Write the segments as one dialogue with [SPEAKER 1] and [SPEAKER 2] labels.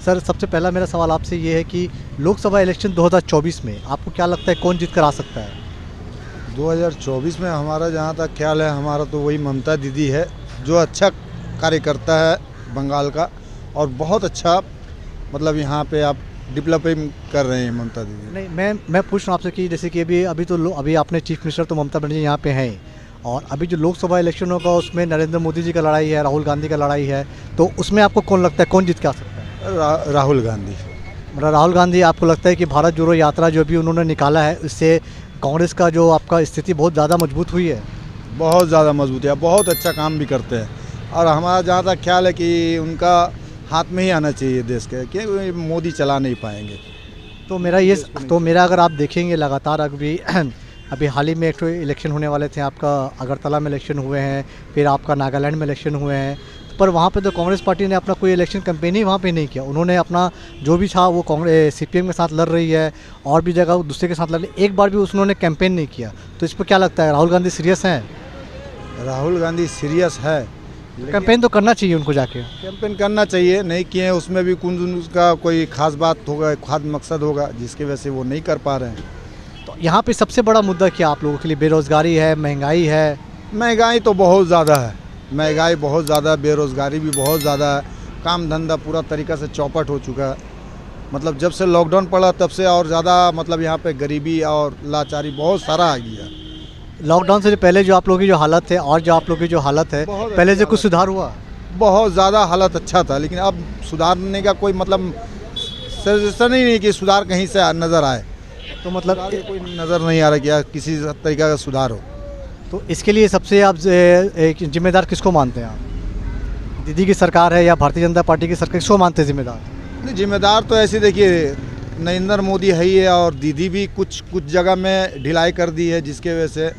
[SPEAKER 1] Sir सबसे पहला मेरा सवाल आपसे ये है कि लोकसभा इलेक्शन 2024 में आपको क्या लगता है कौन जीत कर आ सकता है?
[SPEAKER 2] 2024 में हमारा जहाँ तक ख्याल है, हमारा तो वही ममता दीदी है, जो अच्छा कार्यकर्ता है बंगाल का, और बहुत अच्छा मतलब यहाँ पे आप डेवलपिंग कर रहे हैं ममता दीदी।
[SPEAKER 1] नहीं, मैं पूछ रहा हूँ आपसे कि जैसे कि अभी आपने चीफ मिनिस्टर तो ममता बनर्जी यहाँ पे हैं, और अभी जो लोकसभा इलेक्शन होगा उसमें नरेंद्र मोदी जी का लड़ाई है, राहुल गांधी का लड़ाई है, तो उसमें आपको कौन लगता है कौन जीत के आ सकता है?
[SPEAKER 2] राहुल गांधी।
[SPEAKER 1] मतलब राहुल गांधी, आपको लगता है कि भारत जोड़ो यात्रा जो भी उन्होंने निकाला है उससे कांग्रेस का जो आपका स्थिति बहुत ज़्यादा मजबूत हुई है?
[SPEAKER 2] बहुत ज़्यादा मजबूत है, बहुत अच्छा काम भी करते हैं, और हमारा जहाँ तक ख्याल है कि उनका हाथ में ही आना चाहिए देश के, कि मोदी चला नहीं पाएंगे।
[SPEAKER 1] तो मेरा अगर आप देखेंगे लगातार अभी हाल ही में एक इलेक्शन होने वाले थे, आपका अगरतला में इलेक्शन हुए हैं, फिर आपका नागालैंड में इलेक्शन हुए हैं, पर वहाँ पे तो कांग्रेस पार्टी ने अपना कोई इलेक्शन कैंपेन ही वहाँ पे नहीं किया। उन्होंने अपना जो भी था वो कांग्रेस सीपीएम के साथ लड़ रही है, और भी जगह दूसरे के साथ लड़ रही है, एक बार भी उन्होंने कैंपेन नहीं किया। तो इस पर क्या लगता है, राहुल गांधी सीरियस हैं?
[SPEAKER 2] राहुल गांधी सीरियस है,
[SPEAKER 1] कैंपेन तो करना चाहिए उनको, जाके
[SPEAKER 2] कैंपेन करना चाहिए, नहीं किए उसमें भी उसका कोई खास बात होगा, खास मकसद होगा जिसकी वजह से वो नहीं कर पा रहे हैं।
[SPEAKER 1] तो यहाँ पे सबसे बड़ा मुद्दा क्या आप लोगों के लिए? बेरोज़गारी है, महंगाई है?
[SPEAKER 2] महंगाई तो बहुत ज़्यादा है, महंगाई बहुत ज़्यादा, बेरोज़गारी भी बहुत ज़्यादा है, काम धंधा पूरा तरीक़ा से चौपट हो चुका है। मतलब जब से लॉकडाउन पड़ा तब से और ज़्यादा मतलब यहाँ पे गरीबी और लाचारी बहुत सारा आ गया।
[SPEAKER 1] लॉकडाउन से पहले जो आप लोगों की जो हालत है और जो आप लोगों की जो हालत है, पहले से कुछ सुधार हुआ?
[SPEAKER 2] बहुत ज़्यादा हालत अच्छा था, लेकिन अब सुधारने का कोई मतलब सजेशन ही नहीं कि सुधार कहीं से नज़र आए।
[SPEAKER 1] तो मतलब
[SPEAKER 2] कोई नज़र नहीं आ रहा कि किसी तरीके का सुधार हो।
[SPEAKER 1] तो इसके लिए सबसे आप जिम्मेदार किसको मानते हैं आप? दीदी की सरकार है या भारतीय जनता पार्टी की सरकार, किसको मानते हैं जिम्मेदार?
[SPEAKER 2] नहीं, जिम्मेदार तो ऐसे देखिए नरेंद्र मोदी है ही है, और दीदी भी कुछ जगह में ढिलाई कर दी है, जिसके वजह से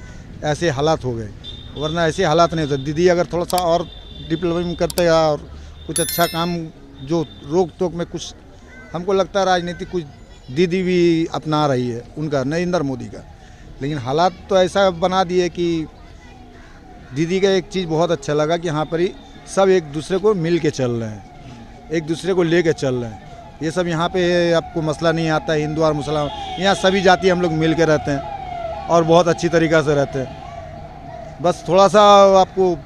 [SPEAKER 2] ऐसे हालात हो गए, वरना ऐसे हालात नहीं होते। दीदी अगर थोड़ा सा और डेवलपमेंट करते और कुछ अच्छा काम, जो रोक टोक में कुछ, हमको लगता है राजनीति कुछ दीदी भी अपना रही है उनका, नरेंद्र मोदी का। लेकिन हालात तो ऐसा बना दिए कि दीदी का एक चीज़ बहुत अच्छा लगा कि यहाँ पर ही सब एक दूसरे को मिल के चल रहे हैं, एक दूसरे को ले के चल रहे हैं। ये सब यहाँ पे आपको मसला नहीं आता है हिंदू और मुसलमान, यहाँ सभी जाति हम लोग मिल के रहते हैं और बहुत अच्छी तरीक़ा से रहते हैं। बस थोड़ा सा आपको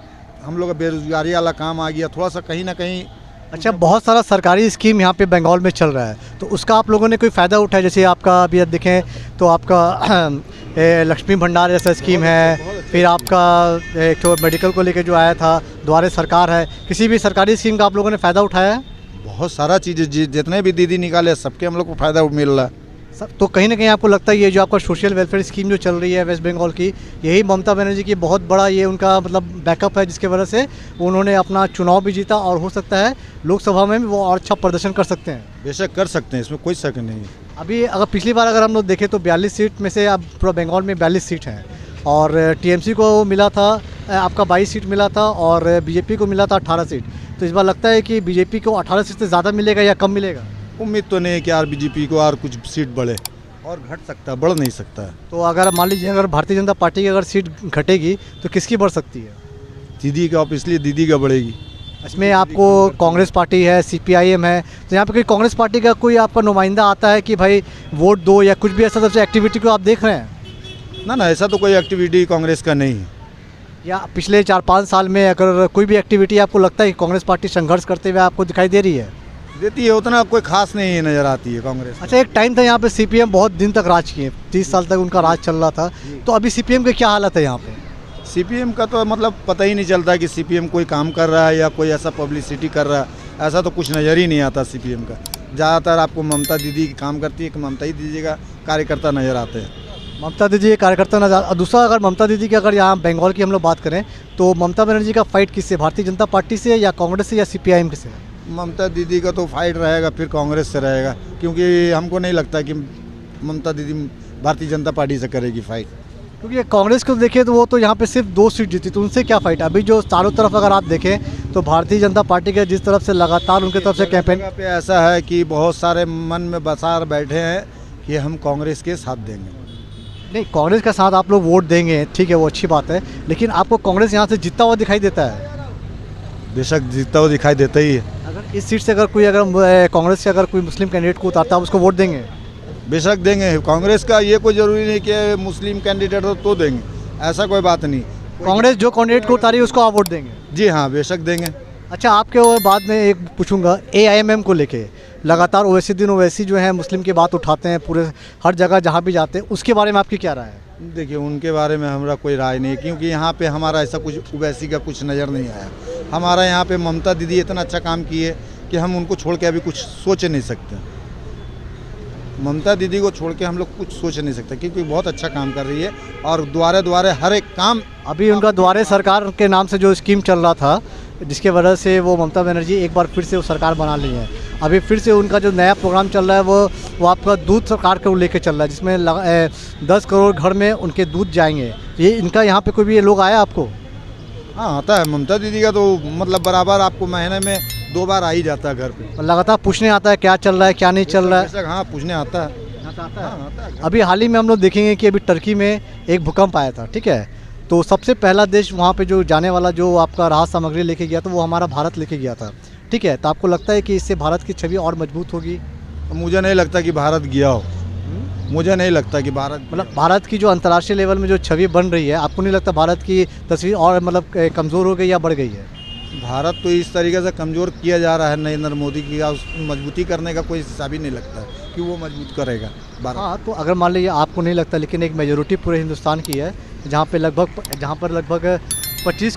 [SPEAKER 2] हम लोग का बेरोजगारी वाला काम आ गया, थोड़ा सा कहीं ना कहीं।
[SPEAKER 1] अच्छा, बहुत सारा सरकारी स्कीम यहाँ पे बंगाल में चल रहा है, तो उसका आप लोगों ने कोई फ़ायदा उठाया? जैसे आपका अभी देखें तो आपका लक्ष्मी भंडार जैसा स्कीम है, फिर आपका एक तो मेडिकल को लेकर जो आया था द्वारे सरकार है, किसी भी सरकारी स्कीम का आप लोगों ने फ़ायदा उठाया है?
[SPEAKER 2] बहुत सारा चीज़ जितने भी दीदी निकाले सबके हम लोग को फ़ायदा मिल रहा है।
[SPEAKER 1] तो कहीं ना कहीं आपको लगता है ये जो आपका सोशल वेलफेयर स्कीम जो चल रही है वेस्ट बंगाल की, यही ममता बनर्जी की बहुत बड़ा ये उनका मतलब बैकअप है, जिसके वजह से उन्होंने अपना चुनाव भी जीता, और हो सकता है लोकसभा में भी वो और अच्छा प्रदर्शन कर सकते हैं?
[SPEAKER 2] बेशक कर सकते हैं, इसमें कोई शक नहीं है।
[SPEAKER 1] अभी अगर पिछली बार अगर हम लोग देखें तो 42 सीट में से अब पूरा बंगाल में 42 सीट हैं, और टीएमसी को मिला था आपका 22 सीट मिला था, और बीजेपी को मिला था 18 सीट। तो इस बार लगता है कि बीजेपी को 18 सीट से ज़्यादा मिलेगा या कम मिलेगा?
[SPEAKER 2] उम्मीद तो नहीं है कि यार बीजेपी को और कुछ सीट बढ़े, और घट सकता है, बढ़ नहीं सकता है।
[SPEAKER 1] तो अगर मान लीजिए अगर भारतीय जनता पार्टी की अगर सीट घटेगी तो किसकी बढ़ सकती है?
[SPEAKER 2] दीदी का, ऑब्वियसली दीदी का बढ़ेगी।
[SPEAKER 1] इसमें आपको कांग्रेस पार्टी है, सीपीआईएम है, तो यहाँ पे कोई कांग्रेस पार्टी का कोई आपका नुमाइंदा आता है कि भाई वोट दो, या कुछ भी ऐसा सबसे एक्टिविटी को आप देख रहे हैं?
[SPEAKER 2] ना, ऐसा तो कोई एक्टिविटी कांग्रेस का नहीं है।
[SPEAKER 1] या पिछले 4-5 साल में अगर कोई भी एक्टिविटी आपको लगता है कि कांग्रेस पार्टी संघर्ष करते हुए आपको दिखाई दे रही है?
[SPEAKER 2] देती है, उतना कोई खास नहीं नज़र आती है कांग्रेस।
[SPEAKER 1] अच्छा, एक टाइम था यहाँ पे सीपीएम बहुत दिन तक राज किए, 30 साल तक उनका राज चल रहा था, तो अभी सीपीएम की क्या हालत है यहाँ पे?
[SPEAKER 2] सीपीएम का तो मतलब पता ही नहीं चलता कि सीपीएम कोई काम कर रहा है या कोई ऐसा पब्लिसिटी कर रहा है, ऐसा तो कुछ नज़र ही नहीं आता सीपीएम का। ज़्यादातर आपको ममता दीदी काम करती है कि ममता ही दीदी का कार्यकर्ता नज़र आते हैं।
[SPEAKER 1] ममता दीदी कार्यकर्ता नजर। और दूसरा, अगर ममता दीदी की अगर यहाँ बंगाल की हम लोग बात करें तो ममता बनर्जी का फाइट किससे, भारतीय जनता पार्टी से या कांग्रेस से या सीपीआईएम से?
[SPEAKER 2] ममता दीदी का तो फाइट रहेगा, फिर कांग्रेस से रहेगा, क्योंकि हमको नहीं लगता कि ममता दीदी भारतीय जनता पार्टी से करेगी फाइट।
[SPEAKER 1] क्योंकि कांग्रेस को देखें तो वो तो यहाँ पे सिर्फ 2 सीट जीती, तो उनसे क्या फाइट? अभी जो चारों तरफ अगर आप देखें तो भारतीय जनता पार्टी के जिस तरफ से लगातार उनके तरफ से कैंपेन
[SPEAKER 2] पे ऐसा है कि बहुत सारे मन में बसार बैठे हैं कि हम कांग्रेस के साथ देंगे।
[SPEAKER 1] नहीं, कांग्रेस का साथ आप लोग वोट देंगे, ठीक है, वो अच्छी बात है, लेकिन आपको कांग्रेस यहाँ से जीतता हुआ दिखाई देता है?
[SPEAKER 2] बेशक जीतता हुआ दिखाई देता ही है।
[SPEAKER 1] अगर इस सीट से अगर कोई कांग्रेस से अगर कोई मुस्लिम कैंडिडेट को उतारता है, आप उसको वोट देंगे?
[SPEAKER 2] बेशक देंगे। कांग्रेस का ये कोई ज़रूरी नहीं कि मुस्लिम कैंडिडेट हो तो देंगे, ऐसा कोई बात नहीं।
[SPEAKER 1] कांग्रेस जो कैंडिडेट को उतारी उसको आप वोट देंगे?
[SPEAKER 2] जी हाँ, बेशक देंगे।
[SPEAKER 1] अच्छा, आपके वो बाद में एक पूछूंगा, AIMM को लेके लगातार ओवैसी दिन ओवैसी जो है मुस्लिम की बात उठाते हैं पूरे हर जगह जहाँ भी जाते हैं, उसके बारे में आपकी क्या राय है?
[SPEAKER 2] देखिए, उनके बारे में हमारा कोई राय नहीं है, क्योंकि यहाँ पे हमारा ऐसा कुछ ओवैसी का कुछ नज़र नहीं आया। हमारा यहाँ पे ममता दीदी इतना अच्छा काम किए कि हम उनको छोड़ के अभी कुछ सोच नहीं सकते। ममता दीदी को छोड़ के हम लोग कुछ सोच नहीं सकते, क्योंकि बहुत अच्छा काम कर रही है और द्वारे द्वारे हर एक काम।
[SPEAKER 1] अभी उनका द्वारे सरकार के नाम से जो स्कीम चल रहा था, जिसके वजह से वो ममता बनर्जी एक बार फिर से वो सरकार बना ली है। अभी फिर से उनका जो नया प्रोग्राम चल रहा है वो आपका दूध सरकार को लेके चल रहा है, जिसमें 10 करोड़ घर में उनके दूध जाएंगे। ये इनका यहाँ पे कोई भी ये लोग आया आपको?
[SPEAKER 2] हाँ, आता है। ममता दीदी का तो मतलब बराबर आपको महीने में 2 बार आ ही जाता है घर पे।
[SPEAKER 1] और लगातार पूछने आता है क्या चल रहा है क्या नहीं चल रहा है?
[SPEAKER 2] बेशक, हाँ, पूछने आता है।
[SPEAKER 1] हाँ, आता है। अभी हाल ही में हम लोग देखेंगे कि अभी टर्की में एक भूकंप आया था, ठीक है? तो सबसे पहला देश वहाँ पे जो जाने वाला जो आपका राहत सामग्री लेके गया था वो हमारा भारत लेके गया था, ठीक है? तो आपको लगता है कि इससे भारत की छवि और मजबूत होगी?
[SPEAKER 2] मुझे नहीं लगता कि भारत गया हो। मुझे नहीं लगता कि भारत
[SPEAKER 1] मतलब भारत की जो अंतर्राष्ट्रीय लेवल में जो छवि बन रही है, आपको नहीं लगता भारत की तस्वीर और मतलब कमज़ोर हो गई या बढ़ गई है?
[SPEAKER 2] भारत तो इस तरीके से कमज़ोर किया जा रहा है नरेंद्र मोदी की, उस मजबूती करने का कोई हिसाब ही नहीं लगता है कि वो मजबूत करेगा भारत।
[SPEAKER 1] हाँ, तो अगर मान लीजिए आपको नहीं लगता, लेकिन एक मेजोरिटी पूरे हिंदुस्तान की है जहाँ पर लगभग 25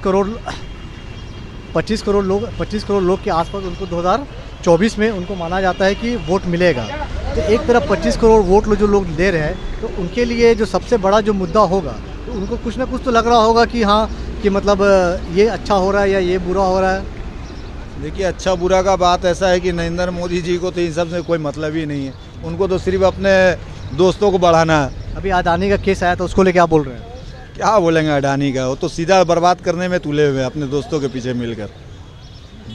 [SPEAKER 1] करोड़ लोग के आसपास उनको 2024 में उनको माना जाता है कि वोट मिलेगा। तो एक तरफ 25 करोड़ वोट जो लोग दे रहे हैं, तो उनके लिए जो सबसे बड़ा जो मुद्दा होगा, तो उनको कुछ ना कुछ तो लग रहा होगा कि हाँ, कि मतलब ये अच्छा हो रहा है या ये बुरा हो रहा है।
[SPEAKER 2] देखिए, अच्छा बुरा का बात ऐसा है कि नरेंद्र मोदी जी को तो इन सब से कोई मतलब ही नहीं है। उनको तो सिर्फ अपने दोस्तों को बढ़ाना है।
[SPEAKER 1] अभी अडानी का केस आया था, उसको लेके आप बोल रहे हैं?
[SPEAKER 2] क्या बोलेंगे अडानी का? वो तो सीधा बर्बाद करने में तुले हुए हैं अपने दोस्तों के पीछे मिलकर।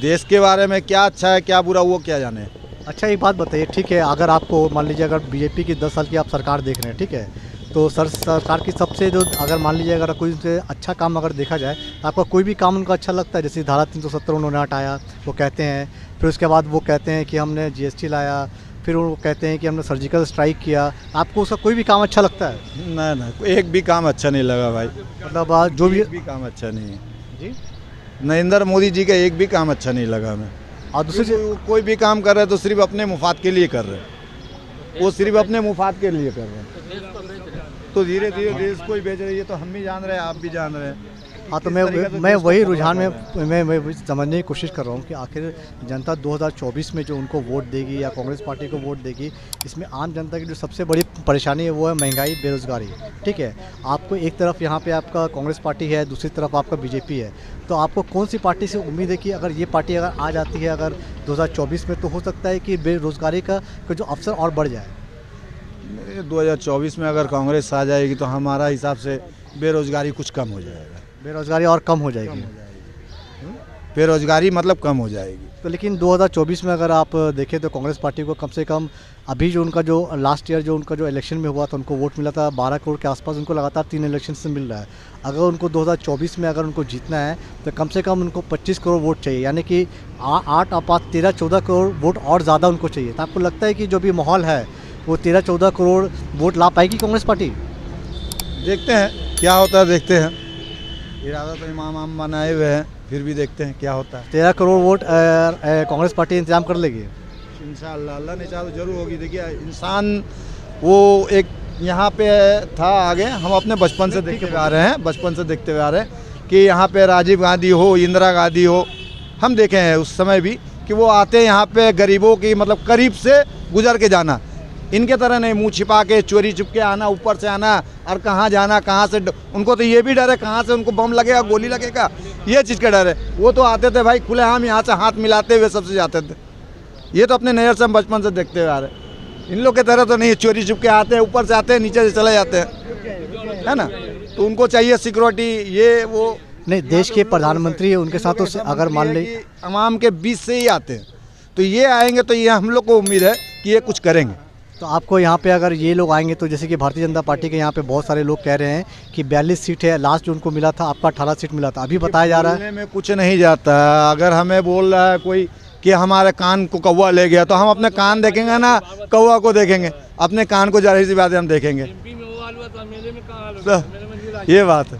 [SPEAKER 2] देश के बारे में क्या अच्छा है क्या बुरा वो क्या जाने।
[SPEAKER 1] अच्छा, एक बात बताइए, ठीक है, अगर आपको मान लीजिए अगर बीजेपी की 10 साल की आप सरकार देख रहे हैं, ठीक है, तो सरकार की सबसे जो अगर मान लीजिए अगर कोई से अच्छा काम अगर देखा जाए, तो आपका कोई भी काम उनका अच्छा लगता है? जैसे धारा 370 उन्होंने हटाया, वो कहते हैं, फिर उसके बाद वो कहते हैं कि हमने GST लाया, फिर वो कहते हैं कि हमने सर्जिकल स्ट्राइक किया। आपको उसका कोई भी काम अच्छा लगता है?
[SPEAKER 2] ना, एक भी काम अच्छा नहीं लगा भाई।
[SPEAKER 1] मतलब जो भी
[SPEAKER 2] काम अच्छा नहीं है
[SPEAKER 1] जी,
[SPEAKER 2] नरेंद्र मोदी जी का एक भी काम अच्छा नहीं लगा हमें।
[SPEAKER 1] और दूसरी
[SPEAKER 2] कोई भी काम कर रहे हैं तो सिर्फ अपने मुफाद के लिए कर रहे हैं। वो सिर्फ अपने मुफाद के लिए कर रहे हैं, तो धीरे धीरे देश को ही बेच रही है। तो हम भी जान रहे हैं, आप भी जान रहे हैं।
[SPEAKER 1] हाँ, तो मैं वही रुझान में मैं समझने की कोशिश कर रहा हूँ कि आखिर जनता 2024 में जो उनको वोट देगी या कांग्रेस पार्टी को वोट देगी, इसमें आम जनता की जो सबसे बड़ी परेशानी है वो है महंगाई, बेरोज़गारी, ठीक है? आपको एक तरफ यहाँ पे आपका कांग्रेस पार्टी है, दूसरी तरफ आपका बीजेपी है, तो आपको कौन सी पार्टी से उम्मीद है कि अगर ये पार्टी अगर आ जाती है अगर 2024 में, तो हो सकता है कि बेरोज़गारी का जो अवसर और बढ़ जाए?
[SPEAKER 2] 2024 में अगर कांग्रेस आ जाएगी तो हमारा हिसाब से बेरोज़गारी कुछ कम हो जाएगा।
[SPEAKER 1] बेरोज़गारी और कम हो जाएगी?
[SPEAKER 2] बेरोज़गारी मतलब कम हो जाएगी।
[SPEAKER 1] तो लेकिन 2024 में अगर आप देखें तो कांग्रेस पार्टी को कम से कम अभी जो उनका जो लास्ट ईयर जो उनका जो इलेक्शन में हुआ था, उनको वोट मिला था 12 करोड़ के आसपास, उनको लगातार 3 इलेक्शन से मिल रहा है। अगर उनको 2024 में अगर उनको जीतना है तो कम से कम उनको 25 करोड़ वोट चाहिए, यानी कि 8 5 13-14 करोड़ वोट और ज़्यादा उनको चाहिए। तो आपको लगता है कि जो भी माहौल है वो 13-14 करोड़ वोट ला पाएगी कांग्रेस पार्टी?
[SPEAKER 2] देखते हैं क्या होता है, देखते हैं। इरादा तो इमाम बनाए हुए हैं, फिर भी देखते हैं क्या होता है।
[SPEAKER 1] 13 करोड़ वोट कांग्रेस पार्टी इंतजाम कर लेगी?
[SPEAKER 2] इंशाअल्लाह, अल्लाह ने चाहा तो जरूर होगी। देखिए, इंसान वो एक यहाँ पे था आगे, हम अपने बचपन से देखते हुए आ रहे हैं, कि यहाँ पे राजीव गांधी हो, इंदिरा गांधी हो, हम देखे हैं उस समय भी कि वो आते यहाँ पे गरीबों की मतलब करीब से गुजर के जाना। इनके तरह नहीं मुंह छिपा के चोरी चुप के आना, ऊपर से आना और कहाँ जाना, कहाँ से। उनको तो ये भी डर है कहाँ से उनको बम लगेगा, गोली लगेगा, ये चीज़ का डर है। वो तो आते थे भाई खुलेआम यहाँ से हाथ मिलाते हुए सबसे जाते थे। ये तो अपने नज़र से हम बचपन से देखते हुए आ रहे हैं। इन लोग की तरह तो नहीं चोरी चुप के आते हैं, ऊपर से आते हैं, नीचे से चले जाते हैं, है ना? तो उनको चाहिए सिक्योरिटी, ये वो
[SPEAKER 1] नहीं। देश के प्रधानमंत्री उनके साथ तो अगर मान ले
[SPEAKER 2] आवाम के बीच से ही आते हैं, तो ये आएंगे तो ये हम लोग को उम्मीद है कि ये कुछ करेंगे।
[SPEAKER 1] तो आपको यहाँ पे अगर ये लोग आएंगे तो जैसे कि भारतीय जनता पार्टी के यहाँ पे बहुत सारे लोग कह रहे हैं कि 42 सीट है, लास्ट जो उनको मिला था आपका 18 सीट मिला था, अभी बताया जा रहा है।
[SPEAKER 2] में कुछ नहीं जाता। अगर हमें बोल रहा है कोई कि हमारे कान को कौवा ले गया, तो हम अपने कान देखेंगे ना कौवा को देखेंगे? अपने कान को जाहिर सी बात है हम देखेंगे।
[SPEAKER 3] एमपी में वो हाल हुआ था, मेले में कहाँ हाल
[SPEAKER 2] तो
[SPEAKER 3] होगा? मेले में
[SPEAKER 2] ये बात है।